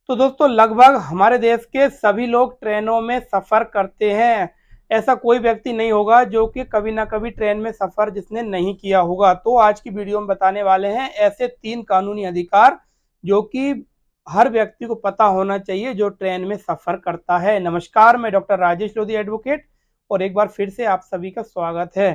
तो दोस्तों लगभग हमारे देश के सभी लोग ट्रेनों में सफ़र करते हैं। ऐसा कोई व्यक्ति नहीं होगा जो कि कभी ना कभी ट्रेन में सफ़र जिसने नहीं किया होगा। तो आज की वीडियो में बताने वाले हैं ऐसे 3 कानूनी अधिकार जो कि हर व्यक्ति को पता होना चाहिए जो ट्रेन में सफ़र करता है। नमस्कार, मैं डॉक्टर राजेश लोधी एडवोकेट और एक बार फिर से आप सभी का स्वागत है।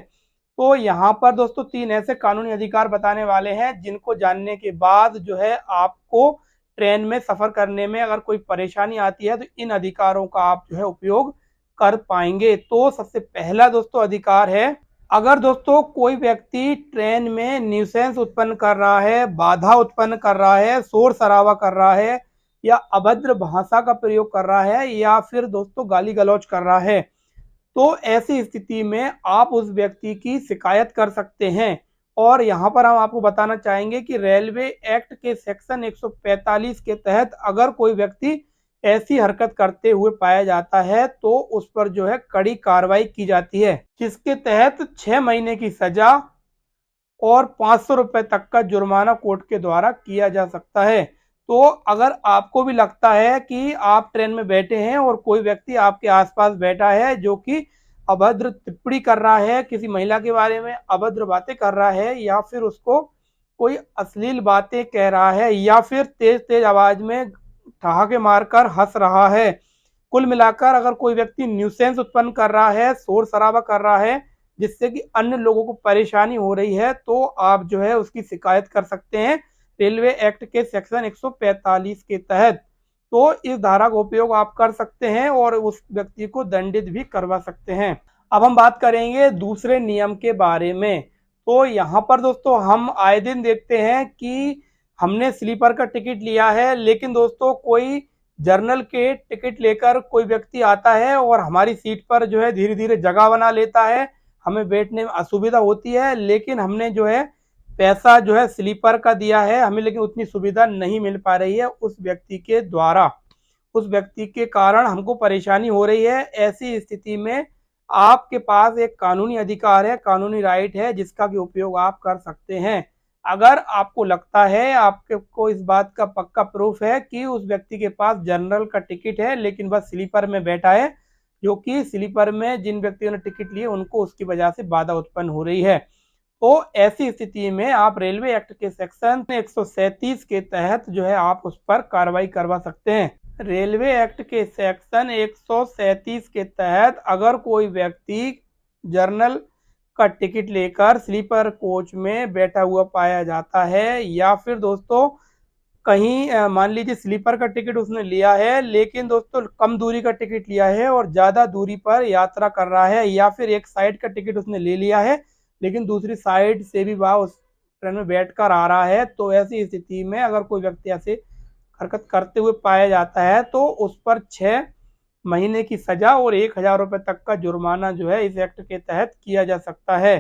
तो यहाँ पर दोस्तों 3 ऐसे कानूनी अधिकार बताने वाले हैं जिनको जानने के बाद जो है आपको ट्रेन में सफ़र करने में अगर कोई परेशानी आती है तो इन अधिकारों का आप जो है उपयोग कर पाएंगे। तो सबसे पहला दोस्तों अधिकार है, अगर दोस्तों कोई व्यक्ति ट्रेन में न्यूसेंस उत्पन्न कर रहा है, बाधा उत्पन्न कर रहा है, शोर शराबा कर रहा है या अभद्र भाषा का प्रयोग कर रहा है या फिर दोस्तों गाली गलौज कर रहा है, तो ऐसी स्थिति में आप उस व्यक्ति की शिकायत कर सकते हैं। और यहाँ पर हम आपको बताना चाहेंगे कि रेलवे एक्ट के सेक्शन 145 के तहत अगर कोई व्यक्ति ऐसी हरकत करते हुए पाया जाता है तो उस पर जो है कड़ी कार्रवाई की जाती है, जिसके तहत 6 महीने की सजा और 500 रुपए तक का जुर्माना कोर्ट के द्वारा किया जा सकता है। तो अगर आपको भी लगता है कि आप ट्रेन में बैठे हैं और कोई व्यक्ति आपके आसपास बैठा है जो कि अभद्र टिप्पणी कर रहा है, किसी महिला के बारे में अभद्र बातें कर रहा है या फिर उसको कोई अश्लील बातें कह रहा है या फिर तेज तेज आवाज में ठहाके मारकर हंस रहा है, कुल मिलाकर अगर कोई व्यक्ति न्यूसेंस उत्पन्न कर रहा है, शोर शराबा कर रहा है जिससे कि अन्य लोगों को परेशानी हो रही है, तो आप जो है उसकी शिकायत कर सकते हैं रेलवे एक्ट के सेक्शन 145 के तहत। तो इस धारा का उपयोग आप कर सकते हैं और उस व्यक्ति को दंडित भी करवा सकते हैं। अब हम बात करेंगे दूसरे नियम के बारे में। तो यहाँ पर दोस्तों हम आए दिन देखते हैं कि हमने स्लीपर का टिकट लिया है, लेकिन दोस्तों कोई जर्नल के टिकट लेकर कोई व्यक्ति आता है और हमारी सीट पर जो है धीरे धीरे जगह बना लेता है, हमें बैठने में असुविधा होती है, लेकिन हमने जो है पैसा जो है स्लीपर का दिया है, हमें लेकिन उतनी सुविधा नहीं मिल पा रही है उस व्यक्ति के द्वारा, उस व्यक्ति के कारण हमको परेशानी हो रही है। ऐसी स्थिति में आपके पास एक कानूनी अधिकार है, कानूनी राइट है जिसका भी उपयोग आप कर सकते हैं। अगर आपको लगता है, आपको इस बात का पक्का प्रूफ है कि उस व्यक्ति के पास जनरल का टिकट है लेकिन बस स्लीपर में बैठा है, जो कि स्लीपर में जिन व्यक्तियों ने टिकट लिए उनको उसकी वजह से बाधा उत्पन्न हो रही है, तो ऐसी स्थिति में आप रेलवे एक्ट के सेक्शन 137 के तहत जो है आप उस पर कार्रवाई करवा सकते हैं। रेलवे एक्ट के सेक्शन 137 के तहत अगर कोई व्यक्ति जर्नल का टिकट लेकर स्लीपर कोच में बैठा हुआ पाया जाता है या फिर दोस्तों कहीं मान लीजिए स्लीपर का टिकट उसने लिया है लेकिन दोस्तों कम दूरी का टिकट लिया है और ज़्यादा दूरी पर यात्रा कर रहा है, या फिर एक साइड का टिकट उसने ले लिया है लेकिन दूसरी साइड से भी वह उस ट्रेन में बैठकर आ रहा है, तो ऐसी स्थिति में अगर कोई व्यक्ति ऐसे हरकत करते हुए पाया जाता है तो उस पर 6 महीने की सजा और 1,000 रुपए तक का जुर्माना जो है इस एक्ट के तहत किया जा सकता है।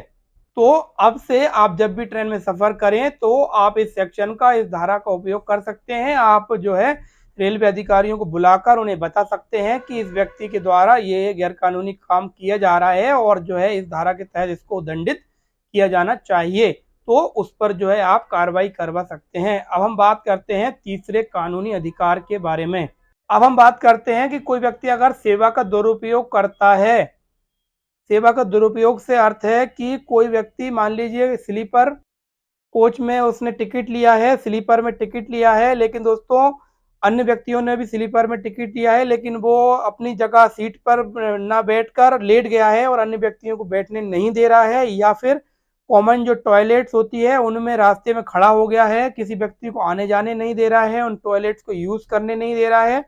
तो अब से आप जब भी ट्रेन में सफ़र करें तो आप इस सेक्शन का, इस धारा का उपयोग कर सकते हैं। आप जो है रेलवे अधिकारियों को बुलाकर उन्हें बता सकते हैं कि इस व्यक्ति के द्वारा ये गैरकानूनी काम किया जा रहा है और जो है इस धारा के तहत इसको दंडित किया जाना चाहिए, तो उस पर जो है आप कार्रवाई करवा सकते हैं। अब हम बात करते हैं तीसरे कानूनी अधिकार के बारे में। अब हम बात करते हैं कि कोई व्यक्ति अगर सेवा का दुरुपयोग करता है, सेवा का दुरुपयोग से अर्थ है कि कोई व्यक्ति मान लीजिए स्लीपर कोच में उसने टिकट लिया है, स्लीपर में टिकट लिया है, लेकिन दोस्तों अन्य व्यक्तियों ने भी स्लीपर में टिकट लिया है लेकिन वो अपनी जगह सीट पर ना बैठकर लेट गया है और अन्य व्यक्तियों को बैठने नहीं दे रहा है, या फिर कॉमन जो टॉयलेट्स होती है उनमें रास्ते में खड़ा हो गया है, किसी व्यक्ति को आने जाने नहीं दे रहा है, उन टॉयलेट्स को यूज करने नहीं दे रहा है,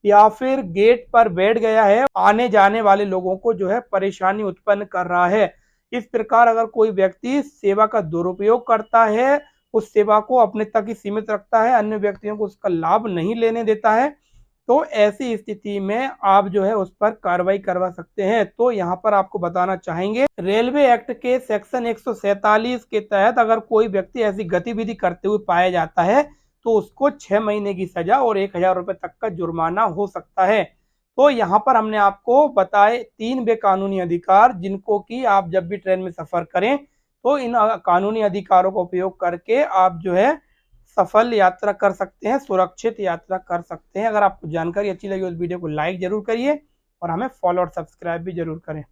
या फिर गेट पर बैठ गया है, आने जाने वाले लोगों को जो है परेशानी उत्पन्न कर रहा है। इस प्रकार अगर कोई व्यक्ति सेवा का दुरुपयोग करता है, उस सेवा को अपने तक ही सीमित रखता है, अन्य व्यक्तियों को उसका लाभ नहीं लेने देता है, तो ऐसी स्थिति में आप जो है उस पर कार्रवाई करवा सकते हैं। तो यहाँ पर आपको बताना चाहेंगे रेलवे एक्ट के सेक्शन 147 के तहत अगर कोई व्यक्ति ऐसी गतिविधि करते हुए पाया जाता है तो उसको 6 महीने की सजा और 1,000 रुपए तक का जुर्माना हो सकता है। तो यहाँ पर हमने आपको बताए 3 बेकानूनी अधिकार जिनको कि आप जब भी ट्रेन में सफर करें तो इन कानूनी अधिकारों का उपयोग करके आप जो है सफल यात्रा कर सकते हैं, सुरक्षित यात्रा कर सकते हैं। अगर आपको जानकारी अच्छी लगी उस वीडियो को लाइक जरूर करिए और हमें फॉलो और सब्सक्राइब भी जरूर करें।